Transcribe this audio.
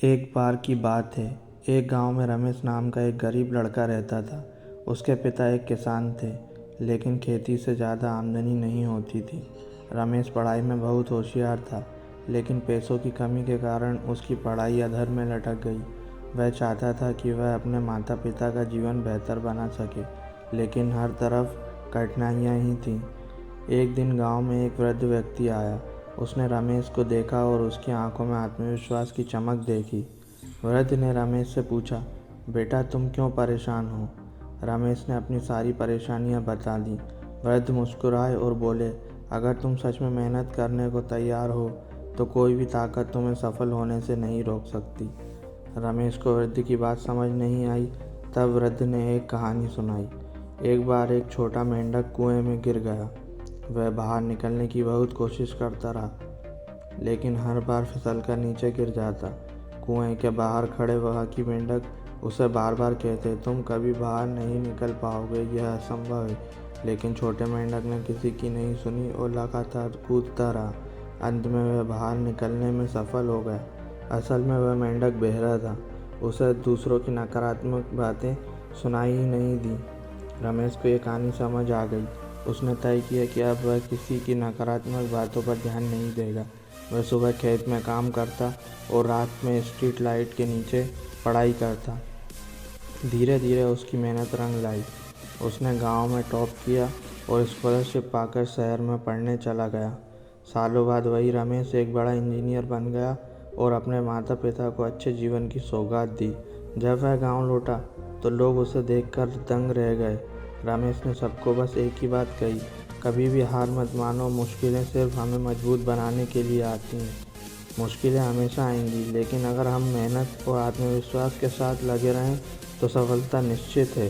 एक बार की बात है। एक गांव में रमेश नाम का एक गरीब लड़का रहता था। उसके पिता एक किसान थे, लेकिन खेती से ज़्यादा आमदनी नहीं होती थी। रमेश पढ़ाई में बहुत होशियार था, लेकिन पैसों की कमी के कारण उसकी पढ़ाई अधर में लटक गई। वह चाहता था कि वह अपने माता पिता का जीवन बेहतर बना सके, लेकिन हर तरफ कठिनाइयाँ ही थीं। एक दिन गांव में एक वृद्ध व्यक्ति आया। उसने रमेश को देखा और उसकी आंखों में आत्मविश्वास की चमक देखी। वृद्ध ने रमेश से पूछा, बेटा तुम क्यों परेशान हो? रमेश ने अपनी सारी परेशानियां बता दी। वृद्ध मुस्कुराए और बोले, अगर तुम सच में मेहनत करने को तैयार हो तो कोई भी ताकत तुम्हें सफल होने से नहीं रोक सकती। रमेश को वृद्ध की बात समझ नहीं आई। तब वृद्ध ने एक कहानी सुनाई। एक बार एक छोटा मेंढक कुएं में गिर गया। वह बाहर निकलने की बहुत कोशिश करता रहा, लेकिन हर बार फिसलकर नीचे गिर जाता। कुएं के बाहर खड़े बाकी मेंढक उसे बार बार कहते, तुम कभी बाहर नहीं निकल पाओगे, यह असंभव है। लेकिन छोटे मेंढक ने किसी की नहीं सुनी और लगातार कूदता रहा। अंत में वह बाहर निकलने में सफल हो गया। असल में वह मेंढक बहरा था। उसे दूसरों की नकारात्मक बातें सुनाई ही नहीं दी। रमेश को ये कहानी समझ आ गई। उसने तय किया कि अब वह किसी की नकारात्मक बातों पर ध्यान नहीं देगा। वह सुबह खेत में काम करता और रात में स्ट्रीट लाइट के नीचे पढ़ाई करता। धीरे धीरे उसकी मेहनत रंग लाई। उसने गांव में टॉप किया और स्कॉलरशिप पाकर शहर में पढ़ने चला गया। सालों बाद वही रमेश एक बड़ा इंजीनियर बन गया और अपने माता पिता को अच्छे जीवन की सौगात दी। जब वह गांव लौटा तो लोग उसे देखकर दंग रह गए। रमेश ने सबको बस एक ही बात कही, कभी भी हार मत मानो, मुश्किलें सिर्फ हमें मजबूत बनाने के लिए आती हैं। मुश्किलें हमेशा आएंगी, लेकिन अगर हम मेहनत और आत्मविश्वास के साथ लगे रहें तो सफलता निश्चित है।